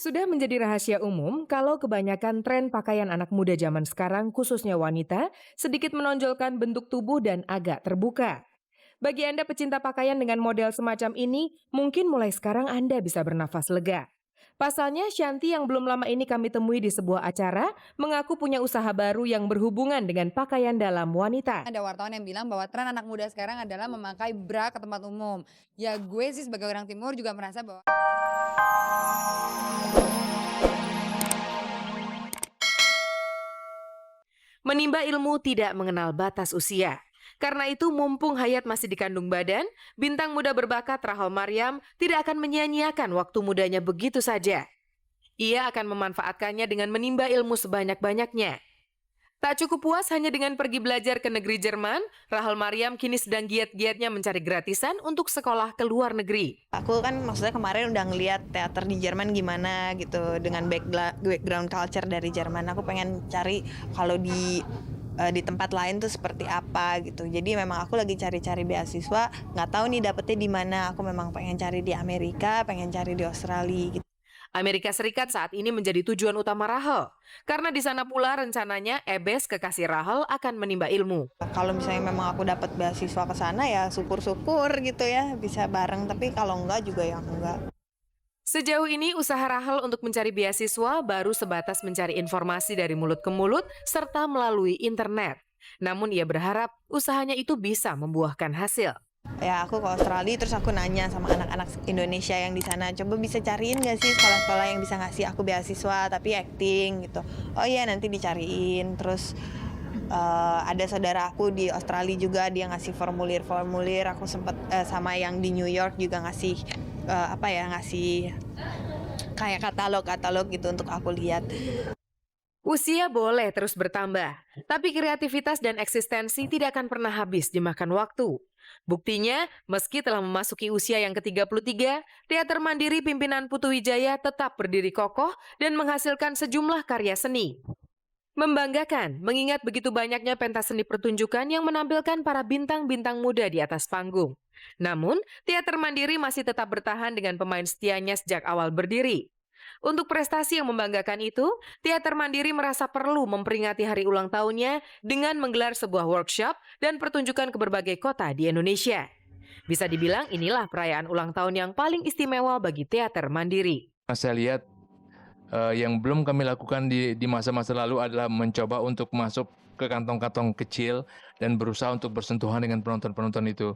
Sudah menjadi rahasia umum kalau kebanyakan tren pakaian anak muda zaman sekarang, khususnya wanita, sedikit menonjolkan bentuk tubuh dan agak terbuka. Bagi Anda pecinta pakaian dengan model semacam ini, mungkin mulai sekarang Anda bisa bernafas lega. Pasalnya, Shanti yang belum lama ini kami temui di sebuah acara, mengaku punya usaha baru yang berhubungan dengan pakaian dalam wanita. Ada wartawan yang bilang bahwa tren anak muda sekarang adalah memakai bra ke tempat umum. Ya gue sih sebagai orang timur juga merasa bahwa Menimba ilmu tidak mengenal batas usia. Karena itu mumpung Hayat masih dikandung badan, bintang muda berbakat Rahel Maryam tidak akan menyia-nyiakan waktu mudanya begitu saja. Ia akan memanfaatkannya dengan menimba ilmu sebanyak-banyaknya. Tak cukup puas hanya dengan pergi belajar ke negeri Jerman, Rahel Maryam kini sedang giat-giatnya mencari gratisan untuk sekolah ke luar negeri. Aku kan maksudnya kemarin udah ngeliat teater di Jerman gimana gitu dengan background culture dari Jerman. Aku pengen cari kalau di tempat lain tuh seperti apa gitu. Jadi memang aku lagi cari-cari beasiswa, nggak tahu nih dapetnya di mana. Aku memang pengen cari di Amerika, pengen cari di Australia gitu. Amerika Serikat saat ini menjadi tujuan utama Rahel. Karena di sana pula rencananya Ebes, kekasih Rahel, akan menimba ilmu. Kalau misalnya memang aku dapat beasiswa ke sana ya syukur-syukur gitu ya bisa bareng. Tapi kalau enggak juga ya enggak. Sejauh ini usaha Rahel untuk mencari beasiswa baru sebatas mencari informasi dari mulut ke mulut serta melalui internet. Namun ia berharap usahanya itu bisa membuahkan hasil. Ya aku ke Australia terus aku nanya sama anak-anak Indonesia yang di sana, coba bisa cariin gak sih sekolah-sekolah yang bisa ngasih aku beasiswa tapi acting gitu. Oh iya nanti dicariin. Terus ada saudara aku di Australia juga, dia ngasih formulir-formulir. Aku sempet sama yang di New York juga ngasih ngasih kayak katalog-katalog gitu untuk aku lihat. Usia boleh terus bertambah, tapi kreativitas dan eksistensi tidak akan pernah habis dimakan waktu. Buktinya, meski telah memasuki usia yang ke-33, Teater Mandiri pimpinan Putu Wijaya tetap berdiri kokoh dan menghasilkan sejumlah karya seni. Membanggakan, mengingat begitu banyaknya pentas seni pertunjukan yang menampilkan para bintang-bintang muda di atas panggung. Namun, Teater Mandiri masih tetap bertahan dengan pemain setianya sejak awal berdiri. Untuk prestasi yang membanggakan itu, Teater Mandiri merasa perlu memperingati hari ulang tahunnya dengan menggelar sebuah workshop dan pertunjukan ke berbagai kota di Indonesia. Bisa dibilang inilah perayaan ulang tahun yang paling istimewa bagi Teater Mandiri. Saya lihat yang belum kami lakukan di masa-masa lalu adalah mencoba untuk masuk ke kantong-kantong kecil dan berusaha untuk bersentuhan dengan penonton-penonton itu.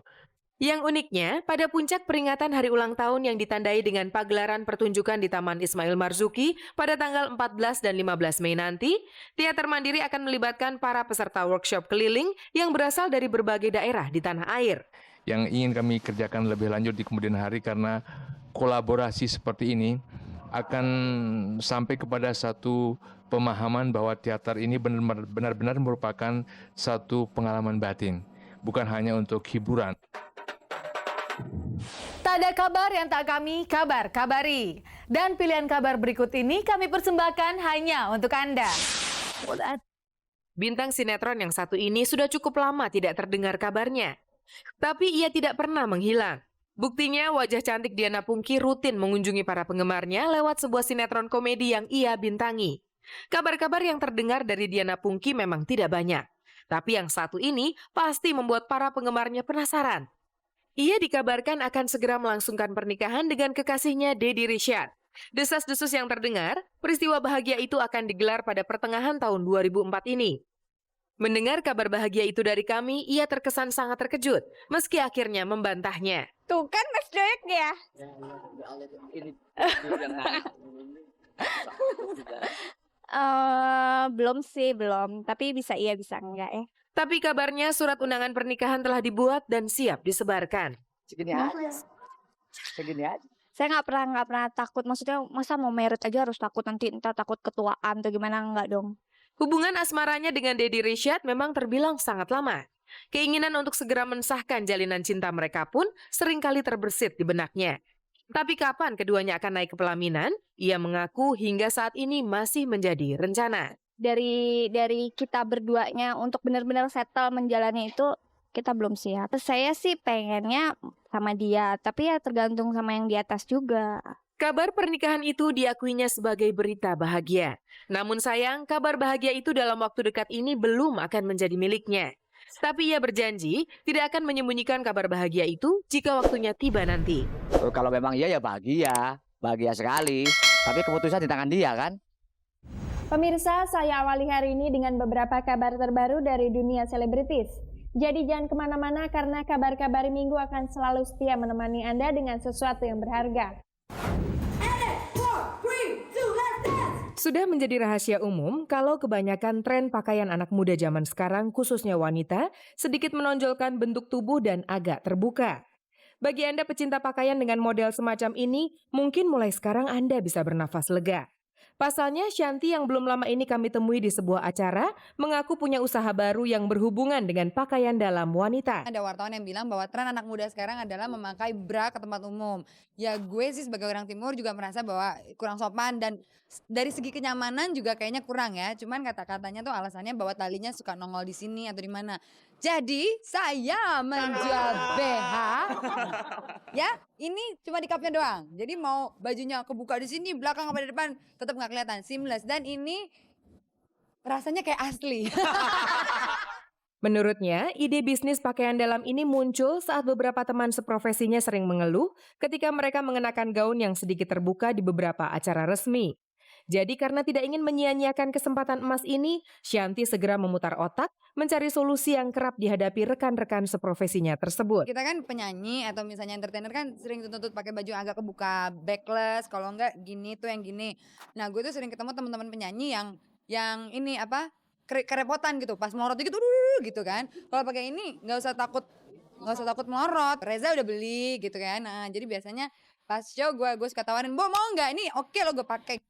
Yang uniknya, pada puncak peringatan hari ulang tahun yang ditandai dengan pagelaran pertunjukan di Taman Ismail Marzuki pada tanggal 14 dan 15 Mei nanti, Teater Mandiri akan melibatkan para peserta workshop keliling yang berasal dari berbagai daerah di tanah air. Yang ingin kami kerjakan lebih lanjut di kemudian hari karena kolaborasi seperti ini akan sampai kepada satu pemahaman bahwa teater ini benar-benar merupakan satu pengalaman batin, bukan hanya untuk hiburan. Tak ada kabar yang tak kami kabari. Dan pilihan kabar berikut ini kami persembahkan hanya untuk Anda. Bintang sinetron yang satu ini sudah cukup lama tidak terdengar kabarnya. Tapi ia tidak pernah menghilang. Buktinya wajah cantik Diana Pungky rutin mengunjungi para penggemarnya lewat sebuah sinetron komedi yang ia bintangi. Kabar-kabar yang terdengar dari Diana Pungky memang tidak banyak. Tapi yang satu ini pasti membuat para penggemarnya penasaran. Ia dikabarkan akan segera melangsungkan pernikahan dengan kekasihnya Deddy Richard. Desas-desus yang terdengar, peristiwa bahagia itu akan digelar pada pertengahan tahun 2004 ini. Mendengar kabar bahagia itu dari kami, ia terkesan sangat terkejut, meski akhirnya membantahnya. Tuh kan Mas Doyek ya? Belum sih, belum. Tapi bisa iya, bisa enggak ya. Tapi kabarnya surat undangan pernikahan telah dibuat dan siap disebarkan. Segini aja. Segini aja. Saya nggak pernah takut. Maksudnya masa mau merit aja harus takut nanti entah takut ketuaan atau gimana, enggak dong. Hubungan asmaranya dengan Deddy Richard memang terbilang sangat lama. Keinginan untuk segera mensahkan jalinan cinta mereka pun seringkali terbersit di benaknya. Tapi kapan keduanya akan naik ke pelaminan? Ia mengaku hingga saat ini masih menjadi rencana. Dari kita berduanya untuk benar-benar settle menjalani itu kita belum siap. Saya sih pengennya sama dia, tapi ya tergantung sama yang di atas juga. Kabar pernikahan itu diakuinya sebagai berita bahagia. Namun sayang, kabar bahagia itu dalam waktu dekat ini belum akan menjadi miliknya. Tapi ia berjanji tidak akan menyembunyikan kabar bahagia itu jika waktunya tiba nanti. Kalau memang iya ya bahagia sekali. Tapi keputusan di tangan dia kan. Pemirsa, saya awali hari ini dengan beberapa kabar terbaru dari dunia selebritis. Jadi jangan kemana-mana karena kabar-kabar minggu akan selalu setia menemani Anda dengan sesuatu yang berharga. Sudah menjadi rahasia umum kalau kebanyakan tren pakaian anak muda zaman sekarang, khususnya wanita, sedikit menonjolkan bentuk tubuh dan agak terbuka. Bagi Anda pecinta pakaian dengan model semacam ini, mungkin mulai sekarang Anda bisa bernafas lega. Pasalnya, Shanti yang belum lama ini kami temui di sebuah acara, mengaku punya usaha baru yang berhubungan dengan pakaian dalam wanita. Ada wartawan yang bilang bahwa tren anak muda sekarang adalah memakai bra ke tempat umum. Ya gue sih sebagai orang timur juga merasa bahwa kurang sopan dan dari segi kenyamanan juga kayaknya kurang ya. Cuman kata-katanya tuh alasannya bahwa talinya suka nongol di sini atau di mana. Jadi saya menjual BH. Ya, ini cuma di cupnya doang. Jadi mau bajunya kebuka di sini, belakang apa di depan tetap nggak kelihatan, seamless. Dan ini rasanya kayak asli. Menurutnya, ide bisnis pakaian dalam ini muncul saat beberapa teman seprofesinya sering mengeluh ketika mereka mengenakan gaun yang sedikit terbuka di beberapa acara resmi. Jadi karena tidak ingin menyia-nyiakan kesempatan emas ini, Shanti segera memutar otak mencari solusi yang kerap dihadapi rekan-rekan seprofesinya tersebut. Kita kan penyanyi atau misalnya entertainer kan sering dituntut pakai baju yang agak kebuka, backless, kalau enggak gini tuh yang gini. Nah, gue tuh sering ketemu teman-teman penyanyi yang ini apa? Kerepotan gitu. Pas melorot gitu gitu kan. Kalau pakai ini nggak usah takut melorot. Reza udah beli gitu kan. Nah, jadi biasanya pas show gue suka tawarin, "Bo, mau nggak? Ini oke lo gue pakai."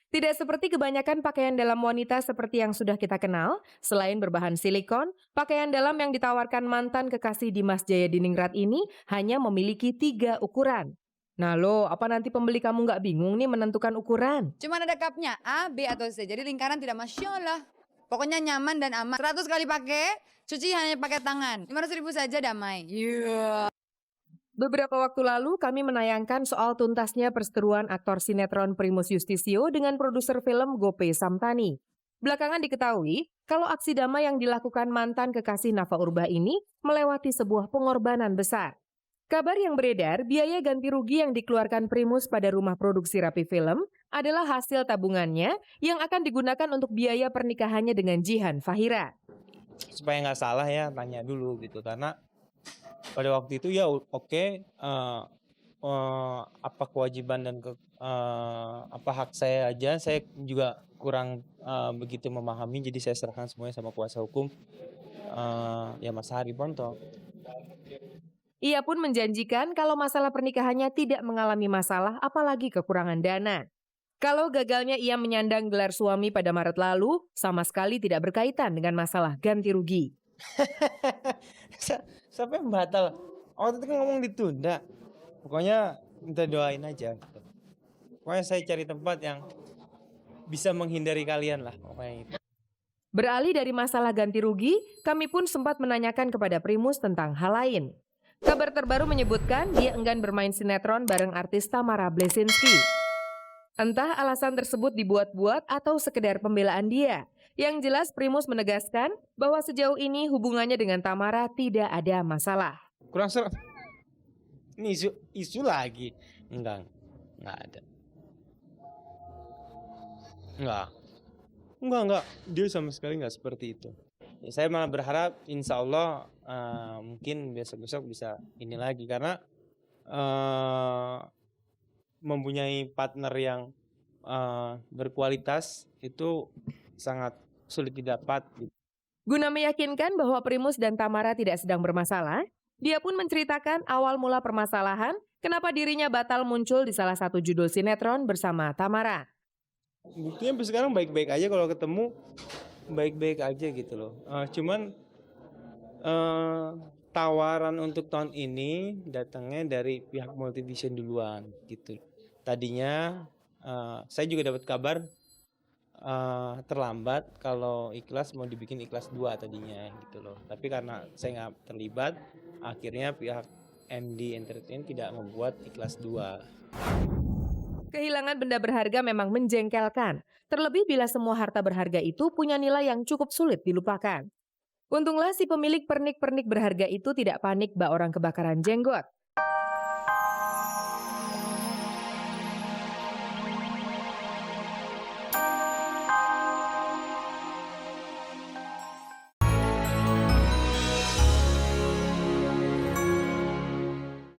Tidak seperti kebanyakan pakaian dalam wanita seperti yang sudah kita kenal, selain berbahan silikon, pakaian dalam yang ditawarkan mantan kekasih Dimas Jayadiningrat ini hanya memiliki 3 ukuran. Nah lo, apa nanti pembeli kamu nggak bingung nih menentukan ukuran? Cuman ada cupnya A, B atau C. Jadi lingkaran tidak Masya Allah. Pokoknya nyaman dan aman. 100 kali pakai, cuci hanya pakai tangan. 500.000 saja damai. Yeah. Beberapa waktu lalu kami menayangkan soal tuntasnya perseteruan aktor sinetron Primus Yustisio dengan produser film Gope Samtani. Belakangan diketahui kalau aksi damai yang dilakukan mantan kekasih Nafa Urbah ini melewati sebuah pengorbanan besar. Kabar yang beredar, biaya ganti rugi yang dikeluarkan Primus pada rumah produksi Rapi Film adalah hasil tabungannya yang akan digunakan untuk biaya pernikahannya dengan Jihan Fahira. Supaya nggak salah ya, tanya dulu gitu, karena pada waktu itu ya oke, apa kewajiban dan apa hak saya aja, saya juga kurang begitu memahami, jadi saya serahkan semuanya sama kuasa hukum ya Mas Hariponto. Ia pun menjanjikan kalau masalah pernikahannya tidak mengalami masalah apalagi kekurangan dana. Kalau gagalnya ia menyandang gelar suami pada Maret lalu, sama sekali tidak berkaitan dengan masalah ganti rugi. Siapa yang batal? Waktu itu kan ngomong ditunda. Pokoknya minta doain aja. Pokoknya saya cari tempat yang bisa menghindari kalian lah. Pokoknya itu. Beralih dari masalah ganti rugi, kami pun sempat menanyakan kepada Primus tentang hal lain. Kabar terbaru menyebutkan dia enggan bermain sinetron bareng artis Tamara Blesinski. Entah alasan tersebut dibuat-buat atau sekedar pembelaan dia. Yang jelas Primus menegaskan bahwa sejauh ini hubungannya dengan Tamara tidak ada masalah. Kurang serap. Ini isu lagi. Enggak ada. Enggak. Dia sama sekali enggak seperti itu. Ya, saya malah berharap insya Allah mungkin besok-besok bisa ini lagi. Karena mempunyai partner yang berkualitas itu sangat sulit didapat. Guna meyakinkan bahwa Primus dan Tamara tidak sedang bermasalah, dia pun menceritakan awal mula permasalahan kenapa dirinya batal muncul di salah satu judul sinetron bersama Tamara. Buktinya sampai sekarang baik-baik aja, kalau ketemu baik-baik aja gitu loh. Cuman tawaran untuk tahun ini datangnya dari pihak Multivision duluan gitu. Tadinya saya juga dapat kabar terlambat kalau Ikhlas mau dibikin Ikhlas 2 tadinya gitu loh. Tapi karena saya nggak terlibat, akhirnya pihak MD Entertainment tidak membuat Ikhlas 2. Kehilangan benda berharga memang menjengkelkan, terlebih bila semua harta berharga itu punya nilai yang cukup sulit dilupakan. Untunglah si pemilik pernik-pernik berharga itu tidak panik bak orang kebakaran jenggot.